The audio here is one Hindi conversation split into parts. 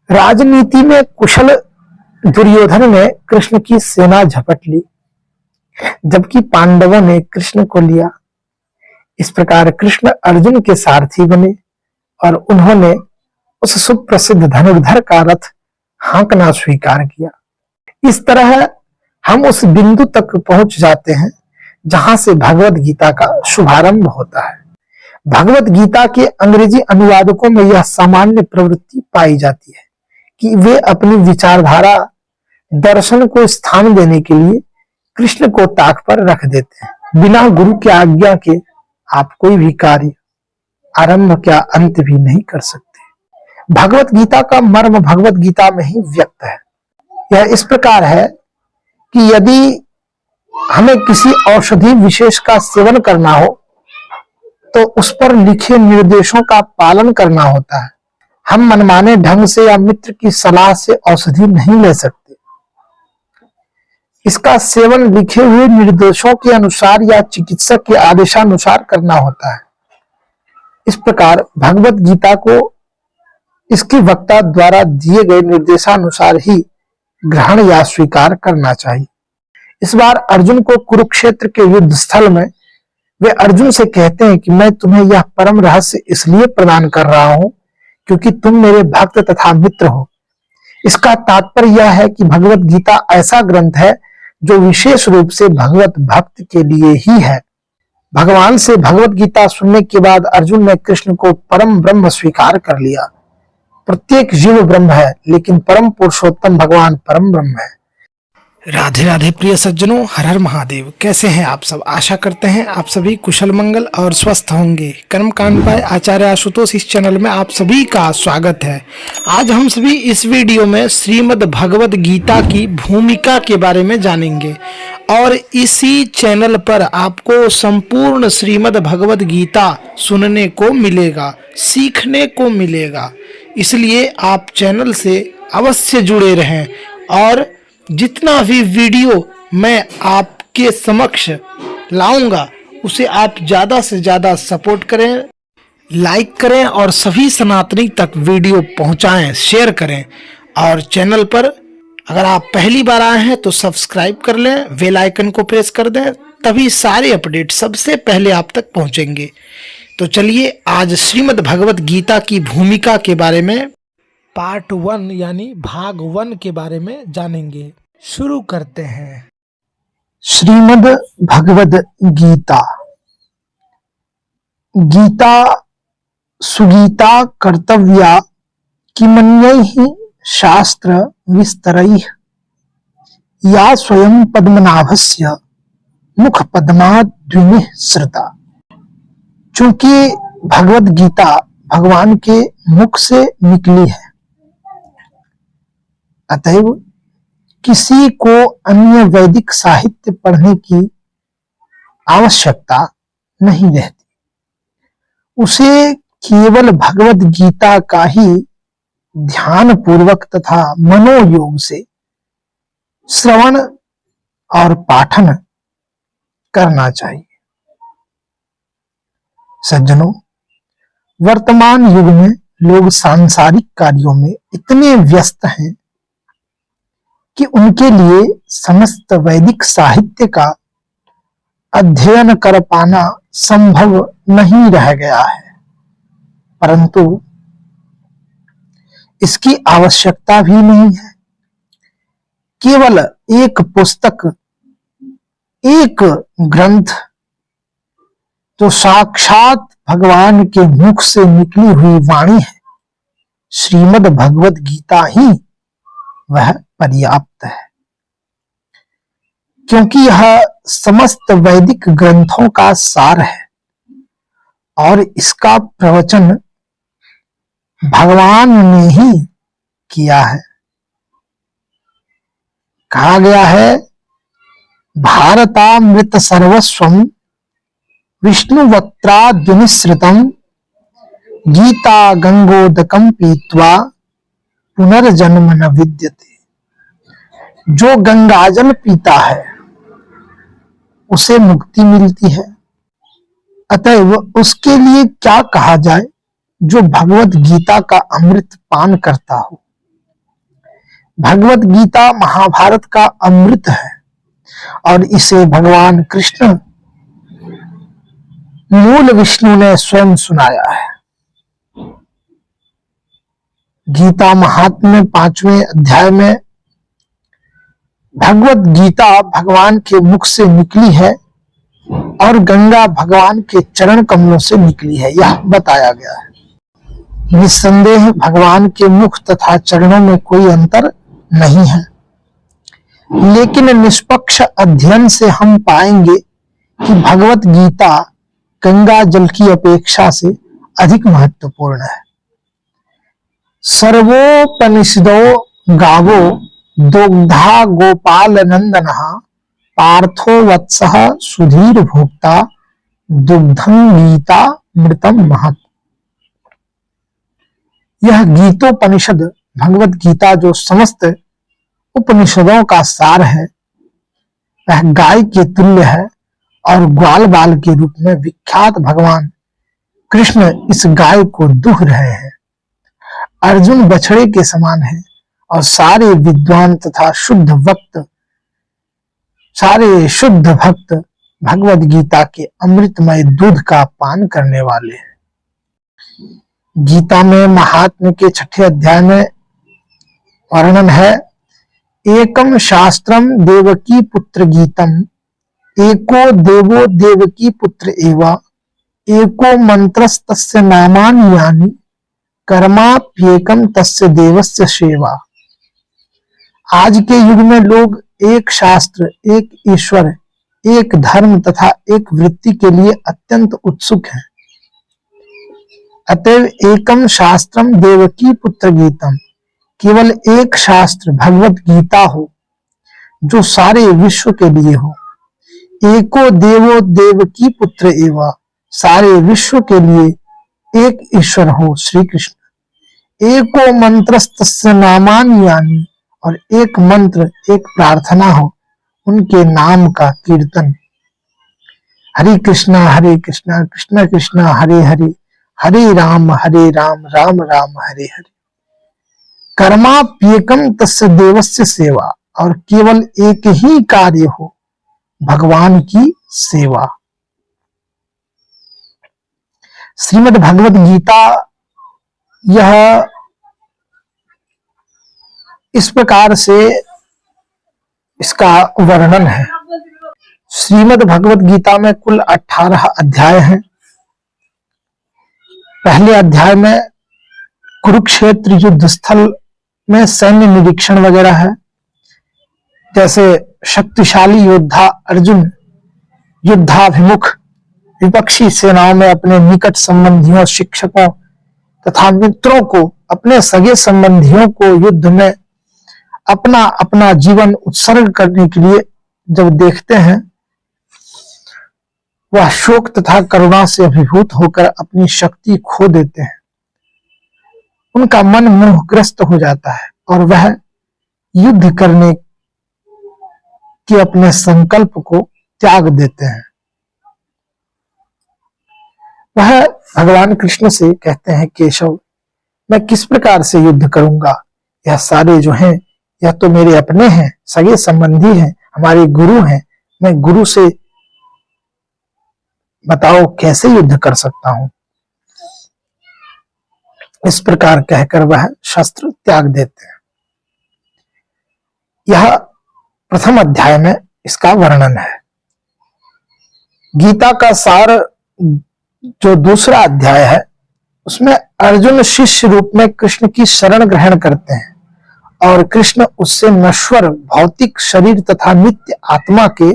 राजनीति में कुशल दुर्योधन ने कृष्ण की सेना झपट ली, जबकि पांडवों ने कृष्ण को लिया। इस प्रकार कृष्ण अर्जुन के सारथी बने और उन्होंने उस सुप्रसिद्ध धनुर्धर का रथ हाँकना स्वीकार किया। इस तरह हम उस बिंदु तक पहुंच जाते हैं जहां से भगवत गीता का शुभारंभ होता है। भगवत गीता के अंग्रेजी अनुवादकों में यह सामान्य प्रवृत्ति पाई जाती है कि वे अपनी विचारधारा दर्शन को स्थान देने के लिए कृष्ण को ताक पर रख देते हैं। बिना गुरु की आज्ञा के आप कोई भी कार्य आरंभ क्या अंत भी नहीं कर सकते। भगवत गीता का मर्म भगवत गीता में ही व्यक्त है। यह इस प्रकार है कि यदि हमें किसी औषधि विशेष का सेवन करना हो तो उस पर लिखे निर्देशों का पालन करना होता है। हम मनमाने ढंग से या मित्र की सलाह से औषधि नहीं ले सकते। इसका सेवन लिखे हुए निर्देशों के अनुसार या चिकित्सक के आदेशानुसार करना होता है। इस प्रकार भगवत गीता को इसके वक्ता द्वारा दिए गए निर्देशानुसार ही ग्रहण या स्वीकार करना चाहिए। इस बार अर्जुन को कुरुक्षेत्र के युद्ध स्थल में वे अर्जुन से कहते हैं कि मैं तुम्हें यह परम रहस्य इसलिए प्रदान कर रहा हूं क्योंकि तुम मेरे भक्त तथा मित्र हो। इसका तात्पर्य यह है कि भगवत गीता ऐसा ग्रंथ है जो विशेष रूप से भगवत भक्त के लिए ही है। भगवान से भगवत गीता सुनने के बाद अर्जुन ने कृष्ण को परम ब्रह्म स्वीकार कर लिया। प्रत्येक जीव ब्रह्म है, लेकिन परम पुरुषोत्तम भगवान परम ब्रह्म है। राधे राधे प्रिय सज्जनों, हर हर महादेव। कैसे हैं आप सब? आशा करते हैं आप सभी कुशल मंगल और स्वस्थ होंगे। कर्मकांड बाय आचार्य आशुतोष इस चैनल में आप सभी का स्वागत है। आज हम सभी इस वीडियो में श्रीमद् भगवद गीता की भूमिका के बारे में जानेंगे और इसी चैनल पर आपको संपूर्ण श्रीमद् भगवद गीता सुनने को मिलेगा, सीखने को मिलेगा। इसलिए आप चैनल से अवश्य जुड़े रहें और जितना भी वीडियो मैं आपके समक्ष लाऊंगा उसे आप ज़्यादा से ज़्यादा सपोर्ट करें, लाइक करें और सभी सनातनी तक वीडियो पहुंचाएं, शेयर करें। और चैनल पर अगर आप पहली बार आए हैं तो सब्सक्राइब कर लें, बेल आइकन को प्रेस कर दें, तभी सारे अपडेट सबसे पहले आप तक पहुंचेंगे। तो चलिए आज श्रीमद् भगवत गीता की भूमिका के बारे में पार्ट 1 यानी भाग 1 के बारे में जानेंगे। शुरू करते हैं। श्रीमद् भगवद गीता। गीता सुगीता कर्तव्या किमन्यैः शास्त्र विस्तरैः या स्वयं पद्मनाभस्य मुख पद्माद्विनिः श्रुता। चूंकि भगवद गीता भगवान के मुख से निकली है, अतएव किसी को अन्य वैदिक साहित्य पढ़ने की आवश्यकता नहीं रहती। उसे केवल भगवद गीता का ही ध्यान पूर्वक तथा मनोयोग से श्रवण और पाठन करना चाहिए। सज्जनों, वर्तमान युग में लोग सांसारिक कार्यों में इतने व्यस्त हैं कि उनके लिए समस्त वैदिक साहित्य का अध्ययन कर पाना संभव नहीं रह गया है, परंतु इसकी आवश्यकता भी नहीं है। केवल एक पुस्तक, एक ग्रंथ जो साक्षात भगवान के मुख से निकली हुई वाणी है, श्रीमद् भगवद गीता ही वह पर्याप्त है। क्योंकि यह समस्त वैदिक ग्रंथों का सार है और इसका प्रवचन भगवान ने ही किया है। कहा गया है, भारतामृत सर्वस्वम विष्णुवक्त्राद्विनिसृतम गीता गंगोदकम पीत्वा पुनर्जन्म न विद्यते। जो गंगाजल पीता है उसे मुक्ति मिलती है, अतएव उसके लिए क्या कहा जाए जो भगवत गीता का अमृत पान करता हो। भगवत गीता महाभारत का अमृत है और इसे भगवान कृष्ण मूल विष्णु ने स्वयं सुनाया है। गीता महात्म्य 5वें अध्याय में भगवत गीता भगवान के मुख से निकली है और गंगा भगवान के चरण कमलों से निकली है, यह बताया गया है। निस्संदेह भगवान के मुख तथा चरणों में कोई अंतर नहीं है, लेकिन निष्पक्ष अध्ययन से हम पाएंगे कि भगवत गीता गंगा जल की अपेक्षा से अधिक महत्वपूर्ण है। सर्वोपनिषदो गावो दोग्धा गोपाल नंदनः पार्थो वत्सः सुधीर भोक्ता दुग्धं गीता मृतम महत्। यह गीतोपनिषद भगवत गीता जो समस्त उपनिषदों का सार है, वह गाय के तुल्य है और ग्वाल बाल के रूप में विख्यात भगवान कृष्ण इस गाय को दूह रहे हैं। अर्जुन बछड़े के समान है और सारे विद्वान तथा सारे शुद्ध भक्त भगवत गीता के अमृतमय दूध का पान करने वाले हैं। गीता में महात्म्य के 6ठे अध्याय में वर्णन है, एकम शास्त्रम देवकी पुत्र गीतम एको देवो देवकी पुत्र एवा एको मंत्रस्तस्य नामानि यानि कर्माप्येकम तस्य देवस्य सेवा। आज के युग में लोग एक शास्त्र, एक ईश्वर, एक धर्म तथा एक वृत्ति के लिए अत्यंत उत्सुक हैं। अतएव एकम शास्त्रम देवकी पुत्र गीतम, केवल एक शास्त्र भगवत गीता हो जो सारे विश्व के लिए हो। एको देवो देवकी पुत्र एवा, सारे विश्व के लिए एक ईश्वर हो श्री कृष्ण। एको मंत्रस्तस्य नामानि यानि, और एक मंत्र, एक प्रार्थना हो उनके नाम का कीर्तन। हरे कृष्णा कृष्ण कृष्ण हरे हरे, हरे राम राम राम हरे हरे। कर्माप्येकम तस्य देवस्य सेवा, और केवल एक ही कार्य हो, भगवान की सेवा। श्रीमद् भगवत गीता यह इस प्रकार से इसका वर्णन है। श्रीमद् भगवत गीता में कुल 18 अध्याय हैं। पहले अध्याय में कुरुक्षेत्र युद्ध स्थल में सैन्य निरीक्षण वगैरह है, जैसे शक्तिशाली योद्धा अर्जुन युद्धाभिमुख विपक्षी सेनाओं में अपने निकट संबंधियों, शिक्षकों तथा मित्रों को, अपने सगे संबंधियों को युद्ध में अपना अपना जीवन उत्सर्ग करने के लिए जब देखते हैं, वह शोक तथा करुणा से अभिभूत होकर अपनी शक्ति खो देते हैं। उनका मन मोहग्रस्त हो जाता है और वह युद्ध करने के अपने संकल्प को त्याग देते हैं। वह भगवान कृष्ण से कहते हैं, केशव, मैं किस प्रकार से युद्ध करूंगा? यह सारे जो हैं यह तो मेरे अपने हैं, सगे संबंधी हैं, हमारे गुरु हैं। मैं गुरु से बताओ कैसे युद्ध कर सकता हूं? इस प्रकार कहकर वह शस्त्र त्याग देते हैं। यह प्रथम अध्याय में इसका वर्णन है। गीता का सार जो दूसरा अध्याय है, उसमें अर्जुन शिष्य रूप में कृष्ण की शरण ग्रहण करते हैं और कृष्ण उससे नश्वर भौतिक शरीर तथा नित्य आत्मा के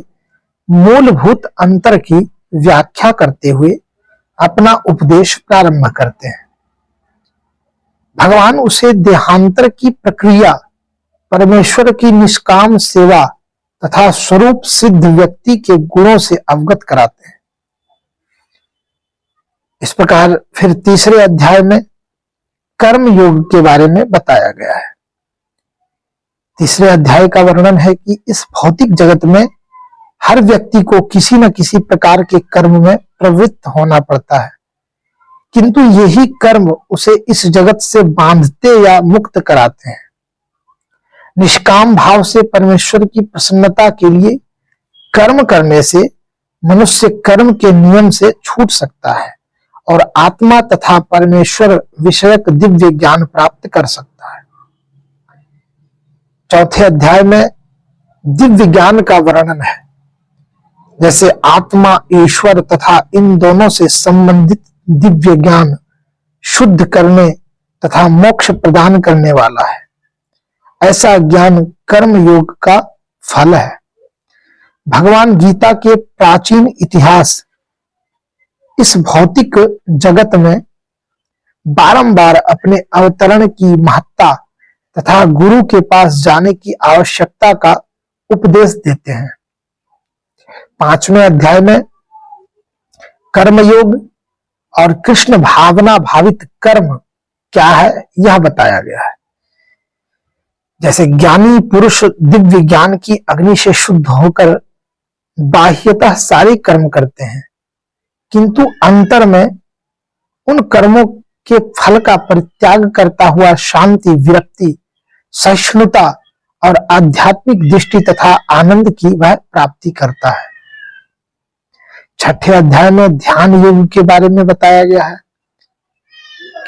मूलभूत अंतर की व्याख्या करते हुए अपना उपदेश प्रारंभ करते हैं। भगवान उसे देहांतर की प्रक्रिया, परमेश्वर की निष्काम सेवा तथा स्वरूप सिद्ध व्यक्ति के गुणों से अवगत कराते हैं। इस प्रकार फिर तीसरे अध्याय में कर्म योग के बारे में बताया गया है। तीसरे अध्याय का वर्णन है कि इस भौतिक जगत में हर व्यक्ति को किसी न किसी प्रकार के कर्म में प्रवृत्त होना पड़ता है, किंतु यही कर्म उसे इस जगत से बांधते या मुक्त कराते हैं। निष्काम भाव से परमेश्वर की प्रसन्नता के लिए कर्म करने से मनुष्य कर्म के नियम से छूट सकता है और आत्मा तथा परमेश्वर विषयक दिव्य ज्ञान प्राप्त कर सकता है। चौथे अध्याय में दिव्य ज्ञान का वर्णन है, जैसे आत्मा, ईश्वर तथा इन दोनों से संबंधित दिव्य ज्ञान शुद्ध करने तथा मोक्ष प्रदान करने वाला है। ऐसा ज्ञान कर्म योग का फल है। भगवान गीता के प्राचीन इतिहास इस भौतिक जगत में बारंबार अपने अवतरण की महत्ता तथा गुरु के पास जाने की आवश्यकता का उपदेश देते हैं। 5वें अध्याय में कर्मयोग और कृष्ण भावना भावित कर्म क्या है यह बताया गया है। जैसे ज्ञानी पुरुष दिव्य ज्ञान की अग्नि से शुद्ध होकर बाह्यतः सारे कर्म करते हैं, किंतु अंतर में उन कर्मों के फल का परित्याग करता हुआ शांति, विरक्ति, सहिष्णुता और आध्यात्मिक दृष्टि तथा आनंद की वह प्राप्ति करता है। 6ठे अध्याय में ध्यान योग के बारे में बताया गया है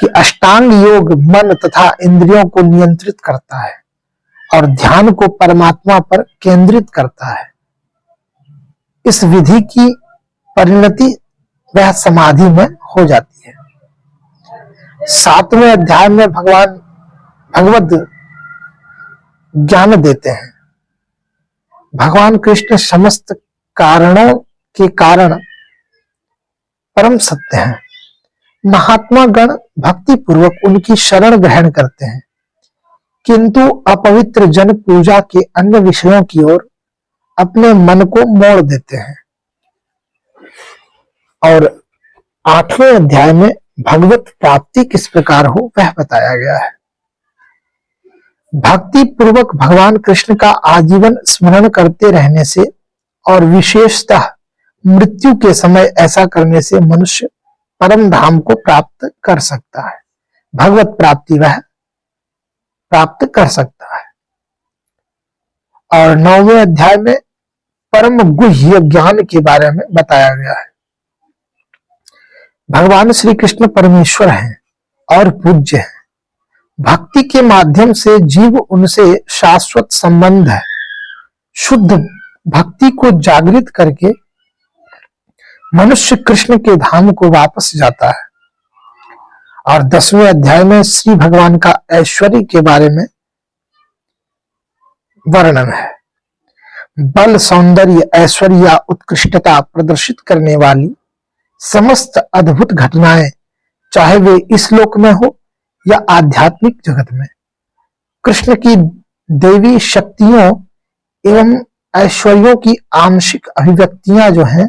कि अष्टांग योग मन तथा इंद्रियों को नियंत्रित करता है और ध्यान को परमात्मा पर केंद्रित करता है। इस विधि की परिणति वह समाधि में हो जाती है। 7वें अध्याय में भगवान भगवद ज्ञान देते हैं। भगवान कृष्ण समस्त कारणों के कारण परम सत्य हैं। महात्मा गण भक्ति पूर्वक उनकी शरण ग्रहण करते हैं, किंतु अपवित्र जन पूजा के अन्य विषयों की ओर अपने मन को मोड़ देते हैं। और 8वें अध्याय में भगवत प्राप्ति किस प्रकार हो वह बताया गया है। भक्ति पूर्वक भगवान कृष्ण का आजीवन स्मरण करते रहने से और विशेषतः मृत्यु के समय ऐसा करने से मनुष्य परम धाम को प्राप्त कर सकता है। भगवत प्राप्ति वह प्राप्त कर सकता है। और 9वें अध्याय में परम गुह्य ज्ञान के बारे में बताया गया है। भगवान श्री कृष्ण परमेश्वर हैं और पूज्य हैं। भक्ति के माध्यम से जीव उनसे शाश्वत संबंध है। शुद्ध भक्ति को जागृत करके मनुष्य कृष्ण के धाम को वापस जाता है। और 10वें अध्याय में श्री भगवान का ऐश्वर्य के बारे में वर्णन है। बल, सौंदर्य, ऐश्वर्य या उत्कृष्टता प्रदर्शित करने वाली समस्त अद्भुत घटनाएं, चाहे वे इस लोक में हो या आध्यात्मिक जगत में, कृष्ण की देवी शक्तियों एवं ऐश्वर्यों की आंशिक अभिव्यक्तियां जो हैं,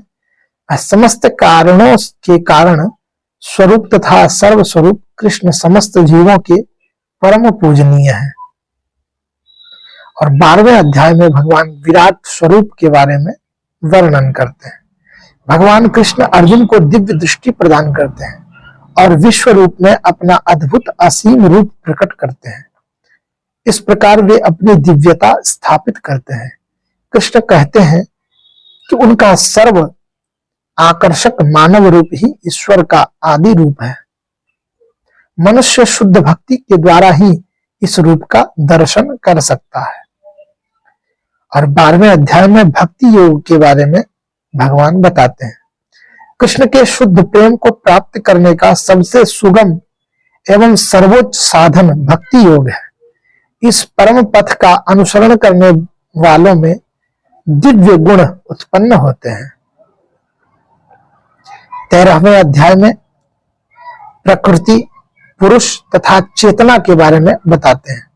समस्त कारणों के कारण स्वरूप तथा सर्वस्वरूप कृष्ण समस्त जीवों के परम पूजनीय हैं। और 12वें अध्याय में भगवान विराट स्वरूप के बारे में वर्णन करते हैं। भगवान कृष्ण अर्जुन को दिव्य दृष्टि प्रदान करते हैं और विश्व रूप में अपना अद्भुत असीम रूप प्रकट करते हैं। इस प्रकार वे अपनी दिव्यता स्थापित करते हैं। कृष्ण कहते हैं कि उनका सर्व आकर्षक मानव रूप ही ईश्वर का आदि रूप है। मनुष्य शुद्ध भक्ति के द्वारा ही इस रूप का दर्शन कर सकता है। और 12वें अध्याय में भक्ति योग के बारे में भगवान बताते हैं। कृष्ण के शुद्ध प्रेम को प्राप्त करने का सबसे सुगम एवं सर्वोच्च साधन भक्ति योग है। इस परम पथ का अनुसरण करने वालों में दिव्य गुण उत्पन्न होते हैं। 13वें अध्याय में प्रकृति, पुरुष तथा चेतना के बारे में बताते हैं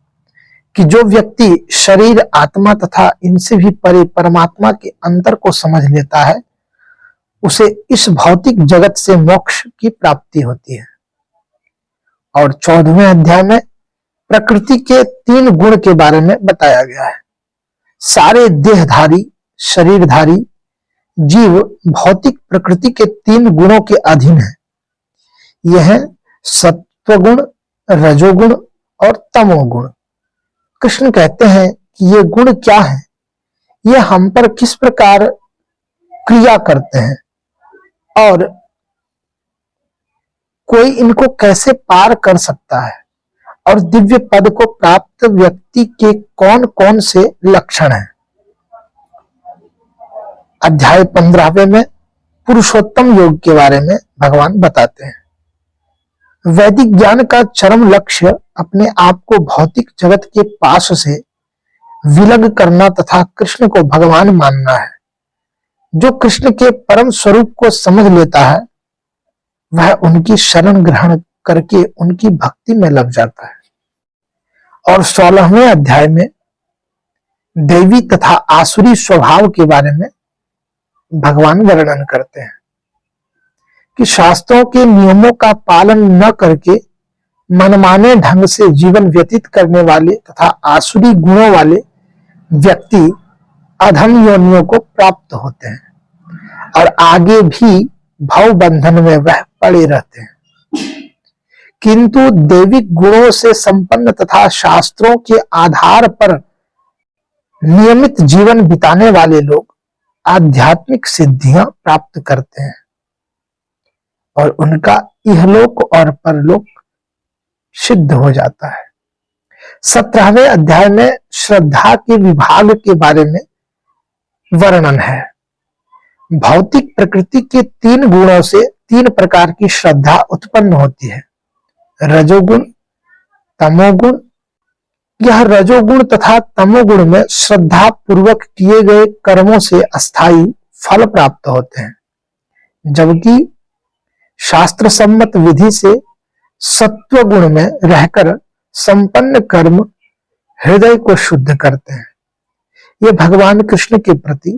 कि जो व्यक्ति शरीर, आत्मा तथा इनसे भी परे परमात्मा के अंतर को समझ लेता है, उसे इस भौतिक जगत से मोक्ष की प्राप्ति होती है। और 14वें अध्याय में प्रकृति के 3 गुण के बारे में बताया गया है। सारे देहधारी, शरीरधारी जीव भौतिक प्रकृति के 3 गुणों के अधीन है। यह है सत्वगुण, रजोगुण और तमोगुण। कृष्ण कहते हैं कि ये गुण क्या है, ये हम पर किस प्रकार क्रिया करते हैं और कोई इनको कैसे पार कर सकता है, और दिव्य पद को प्राप्त व्यक्ति के कौन कौन से लक्षण हैं। अध्याय 15वें में पुरुषोत्तम योग के बारे में भगवान बताते हैं। वैदिक ज्ञान का चरम लक्ष्य अपने आप को भौतिक जगत के पास से विलग करना तथा कृष्ण को भगवान मानना है। जो कृष्ण के परम स्वरूप को समझ लेता है वह उनकी शरण ग्रहण करके उनकी भक्ति में लग जाता है। और 16वें अध्याय में दैवी तथा आसुरी स्वभाव के बारे में भगवान वर्णन करते हैं कि शास्त्रों के नियमों का पालन न करके मनमाने ढंग से जीवन व्यतीत करने वाले तथा आसुरी गुणों वाले व्यक्ति अधम योनियों को प्राप्त होते हैं और आगे भी भव बंधन में वह पड़े रहते हैं। किंतु दैविक गुणों से संपन्न तथा शास्त्रों के आधार पर नियमित जीवन बिताने वाले लोग आध्यात्मिक सिद्धियां प्राप्त करते हैं और उनका इहलोक और परलोक सिद्ध हो जाता है। 17वें अध्याय में श्रद्धा के विभाग के बारे में वर्णन है। भौतिक प्रकृति के 3 गुणों से 3 प्रकार की श्रद्धा उत्पन्न होती है, रजोगुण, तमोगुण। यह रजोगुण तथा तमोगुण में श्रद्धा पूर्वक किए गए कर्मों से अस्थायी फल प्राप्त होते हैं, जबकि शास्त्र सम्मत विधि से सत्व गुण में रहकर संपन्न कर्म हृदय को शुद्ध करते हैं। ये भगवान कृष्ण के प्रति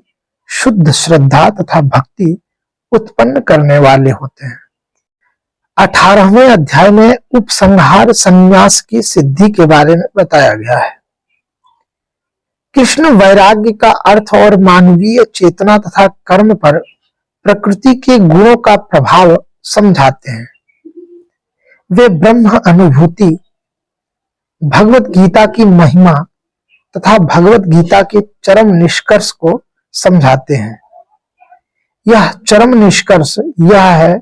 शुद्ध श्रद्धा तथा भक्ति उत्पन्न करने वाले होते हैं। 18वें अध्याय में उपसंहार संन्यास की सिद्धि के बारे में बताया गया है। कृष्ण वैराग्य का अर्थ और मानवीय चेतना तथा कर्म पर प्रकृति के गुणों का प्रभाव समझाते हैं। वे ब्रह्म अनुभूति, भगवत गीता की महिमा तथा भगवत गीता के चरम निष्कर्ष को समझाते हैं। यह चरम निष्कर्ष यह है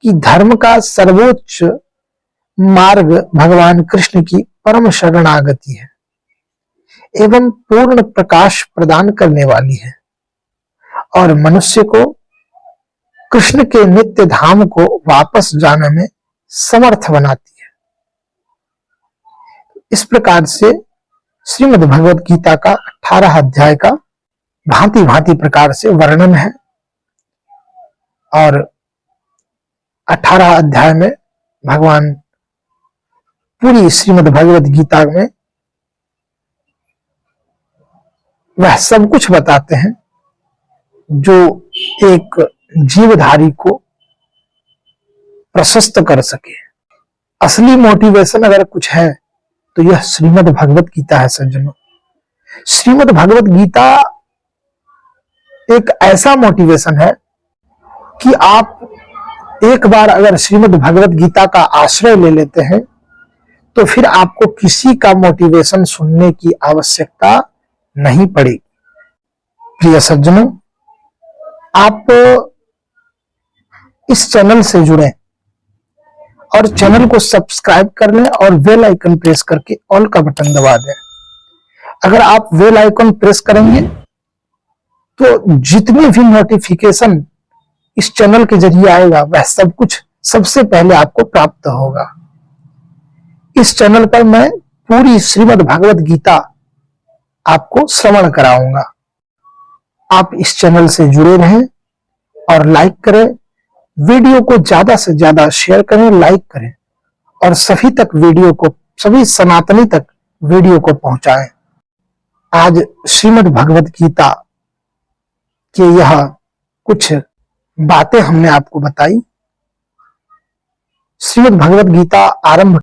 कि धर्म का सर्वोच्च मार्ग भगवान कृष्ण की परम शरणागति है एवं पूर्ण प्रकाश प्रदान करने वाली है और मनुष्य को कृष्ण के नित्य धाम को वापस जाने में समर्थ बनाती है। इस प्रकार से श्रीमद् भगवत गीता का 18 अध्याय का भांति भांति प्रकार से वर्णन है और 18 अध्याय में भगवान पूरी श्रीमद् भगवत गीता में वह सब कुछ बताते हैं जो एक जीवधारी को प्रशस्त कर सके। असली मोटिवेशन अगर कुछ है तो यह श्रीमद् भगवत गीता है सज्जनों। श्रीमद् भगवत गीता एक ऐसा मोटिवेशन है कि आप एक बार अगर श्रीमद् भगवत गीता का आश्रय ले लेते हैं तो फिर आपको किसी का मोटिवेशन सुनने की आवश्यकता नहीं पड़ेगी। प्रिय सज्जनों, आप इस चैनल से जुड़ें और चैनल को सब्सक्राइब कर लें और बेल आइकन प्रेस करके ऑल का बटन दबा दें। अगर आप बेल आइकन प्रेस करेंगे तो जितनी भी नोटिफिकेशन इस चैनल के जरिए आएगा वह सब कुछ सबसे पहले आपको प्राप्त होगा। इस चैनल पर मैं पूरी श्रीमद् भगवत गीता आपको श्रवण कराऊंगा। आप इस चैनल से जुड़े रहें और लाइक करें, वीडियो को ज्यादा से ज्यादा शेयर करें, लाइक करें और सभी तक वीडियो को, सभी सनातनी तक वीडियो को पहुंचाएं। आज श्रीमद् भगवत गीता के यह कुछ बातें हमने आपको बताई। श्रीमद् भगवत गीता आरंभ